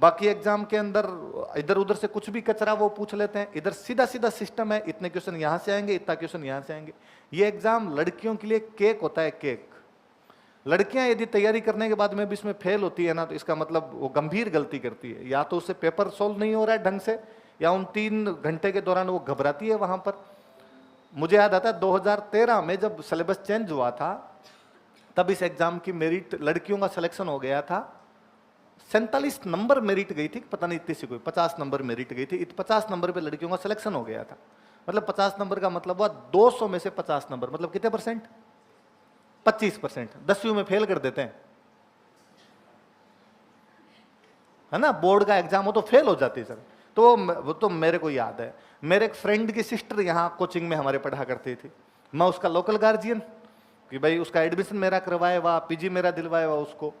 बाकी एग्जाम के अंदर इधर उधर से कुछ भी कचरा वो पूछ लेते हैं, इधर सीधा सीधा सिस्टम है, इतने क्वेश्चन यहां से आएंगे, इतना क्वेश्चन यहां से आएंगे। ये एग्जाम लड़कियों के लिए केक होता है, केक। लड़कियां यदि तैयारी करने के बाद में भी इसमें फेल होती है ना, तो इसका मतलब वो गंभीर गलती करती है। या तो उससे पेपर सोल्व नहीं हो रहा है ढंग से, या उन 3 घंटे के दौरान वो घबराती है वहां पर। मुझे याद आता है 2013 में जब सिलेबस चेंज हुआ था, तब इस एग्जाम की मेरिट लड़कियों का सिलेक्शन हो गया था। 47 नंबर मेरिट गई थी, पता नहीं इतनी सी कोई 50 नंबर मेरिट गई थी। 50 नंबर पे लड़कियों का सिलेक्शन हो गया था। मतलब 50 नंबर का मतलब हुआ 200 में से 50 नंबर, मतलब कितने परसेंट? 25%। 10वीं में फेल कर देते हैं, है ना। बोर्ड का एग्जाम हो तो फेल हो जाती है सर। तो वो तो मेरे को याद है, मेरे एक फ्रेंड की सिस्टर यहाँ कोचिंग में हमारे पढ़ा करती थी। मैं उसका लोकल गार्जियन कि भाई उसका एडमिशन मेरा करवाए हुआ, पीजी मेरा दिलवाए हुआ उसको।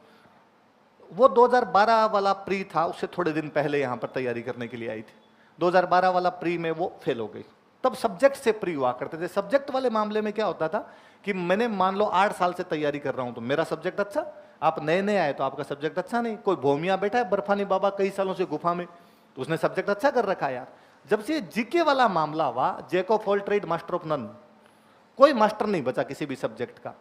वो 2012 वाला प्री था, उससे थोड़े दिन पहले यहाँ पर तैयारी करने के लिए आई थी। 2012 वाला प्री में वो फेल हो गई। तब सब्जेक्ट से प्री हुआ करते थे। सब्जेक्ट वाले मामले में क्या होता था कि मैंने मान लो 8 साल से तैयारी कर रहा हूं, तो मेरा सब्जेक्ट अच्छा, आप नए नए आए तो आपका सब्जेक्ट अच्छा नहीं। कोई भोमिया बैठा है बर्फानी बाबा कई सालों से गुफा में, तो उसने सब्जेक्ट अच्छा कर रखा है यार। जब से जीके वाला मामला हुआ, jack of all trade master of none, कोई मास्टर नहीं बचा किसी भी सब्जेक्ट का।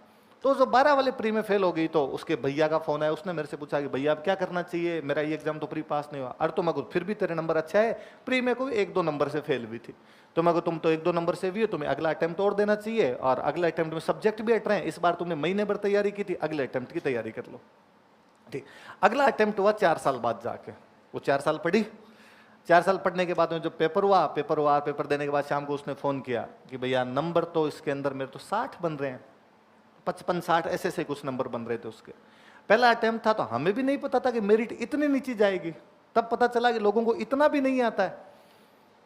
तो जो 12 वाले प्री में फेल हो गई, तो उसके भैया का फोन आया, उसने मेरे से पूछा कि भैया अब क्या करना चाहिए, मेरा ये एग्जाम तो प्री पास नहीं हुआ। अरे तो मैं फिर भी तेरे नंबर अच्छा है, प्री में कोई 1-2 नंबर से फेल हुई थी, तो मैं तुम तो 1-2 नंबर से भी हो, तुम्हें अगला अटेम्प्ट और देना चाहिए, और अगला अटेम्प्ट में सब्जेक्ट भी हट रहे हैं। इस बार तुमने महीने भर तैयारी की थी, अगले अटेम्प्ट की तैयारी कर लो। ठीक, अगला अटेम्प्ट हुआ 4 साल बाद जाके, वो 4 साल पढ़ी। 4 साल पढ़ने के बाद में जब पेपर हुआ, पेपर देने के बाद शाम को उसने फोन किया कि भैया नंबर तो इसके अंदर मेरे तो 60 बन रहे हैं, 55-60 ऐसे से कुछ नंबर बन रहे थे उसके। पहला अटेम्प्ट था, तो हमें भी नहीं पता था कि मेरिट इतनी नीचे जाएगी। तब पता चला कि लोगों को इतना भी नहीं आता है।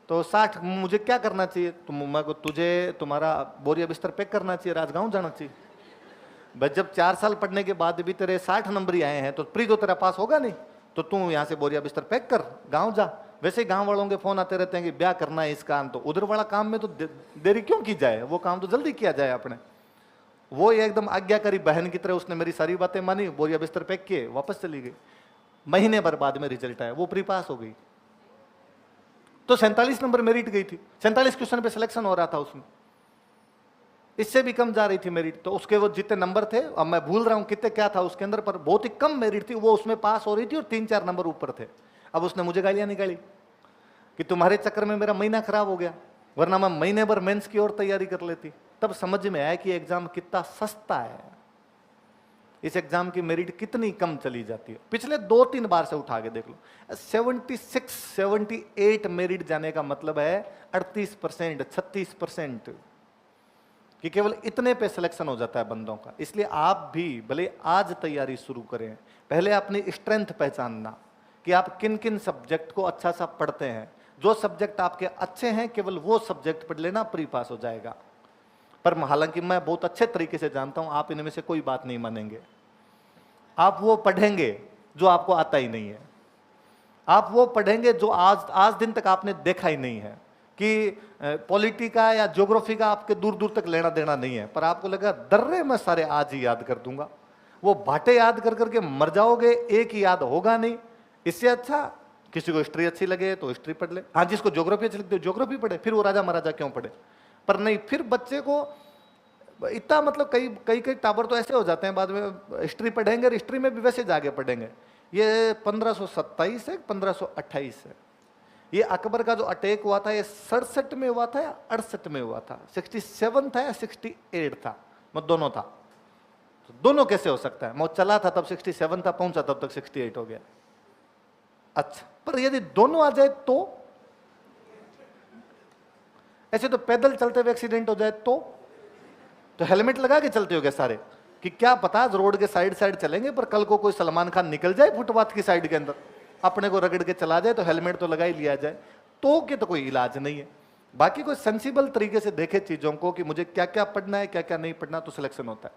तो 60, मुझे क्या करना चाहिए? तुझे तुम्हारा बोरिया बिस्तर पैक करना चाहिए, राजगांव जाना चाहिए। बस जब 4 साल पढ़ने के बाद भी तेरे 60 नंबर ही आए हैं, तो प्री तो तेरा पास होगा नहीं, तो तू यहाँ से बोरिया बिस्तर पैक कर, गाँव जा। वैसे गांव वालों के फोन आते रहते हैं कि ब्याह करना है इस काम, तो उधर वाला काम में तो देरी क्यों की जाए, वो काम तो जल्दी किया जाए अपने। वो एकदम आज्ञाकारी बहन की तरह उसने मेरी सारी बातें मानी, बोरिया बिस्तर पैक किए, वापस चली गई। महीने भर बाद में रिजल्ट आया, वो प्री पास हो गई। तो 47 नंबर मेरिट गई थी, 47 क्वेश्चन पे सिलेक्शन हो रहा था उसमें, इससे भी कम जा रही थी मेरिट। तो उसके वो जितने नंबर थे, अब मैं भूल रहा हूं कितने क्या था उसके अंदर, पर बहुत ही कम मेरिट थी, वो उसमें पास हो रही थी और 3-4 नंबर ऊपर थे। अब उसने मुझे गालियां निकाली कि तुम्हारे चक्कर में मेरा महीना खराब हो गया, वरना मैं महीने भर मेंस की ओर तैयारी कर लेती। तब समझ में आया कि एग्जाम कितना सस्ता है, इस एग्जाम की मेरिट कितनी कम चली जाती है। पिछले 2-3 बार से उठा के देख लो, 76-78 मेरिट जाने का मतलब है 38%, 36%, कि केवल इतने पे सिलेक्शन हो जाता है बंदों का। इसलिए आप भी भले आज तैयारी शुरू करें, पहले अपनी स्ट्रेंथ पहचानना कि आप किन किन सब्जेक्ट को अच्छा सा पढ़ते हैं। जो सब्जेक्ट आपके अच्छे हैं, केवल वो सब्जेक्ट पढ़ लेना, प्री पास हो जाएगा। पर हालांकि मैं बहुत अच्छे तरीके से जानता हूं, आप इनमें से कोई बात नहीं मानेंगे। आप वो पढ़ेंगे जो आपको आता ही नहीं है, आप वो पढ़ेंगे जो आज दिन तक आपने देखा ही नहीं है, कि पॉलिटी का या ज्योग्राफी का आपके दूर दूर तक लेना देना नहीं है, पर आपको लगा दर्रे मैं सारे आज ही याद कर दूंगा। वो भाटे याद कर करके मर जाओगे, एक ही याद होगा नहीं। इससे अच्छा किसी को हिस्ट्री अच्छी लगे तो हिस्ट्री पढ़ ले, हाँ जिसको ज्योग्राफी अच्छी लगती है ज्योग्राफी पढ़े, फिर वो राजा महाराजा क्यों पढ़े। पर नहीं, फिर बच्चे को इतना मतलब कई टावर तो ऐसे हो जाते हैं बाद में, हिस्ट्री पढ़ेंगे और हिस्ट्री में भी वैसे जाके पढ़ेंगे। ये 1527 है, 1528 है। ये अकबर का जो अटैक हुआ था, ये 67 में हुआ था या 68 में हुआ था, 67 था या 68 था, मतलब दोनों था। तो दोनों कैसे हो सकता है? मैं चला था तब 67 था, पहुंचा तब तक 68 हो गया। अच्छा, पर यदि दोनों आ जाए तो? ऐसे तो पैदल चलते हुए एक्सीडेंट हो जाए तो हेलमेट लगा के चलते हो गए सारे, कि क्या पता रोड के साइड चलेंगे, पर कल को कोई सलमान खान निकल जाए फुटपाथ की साइड के अंदर, अपने को रगड़ के चला जाए, तो हेलमेट तो लगा ही लिया जाए। तो के तो कोई इलाज नहीं है। बाकी कोई सेंसिबल तरीके से देखे चीजों को कि मुझे क्या क्या पढ़ना है, क्या क्या नहीं पढ़ना, तो सिलेक्शन होता है।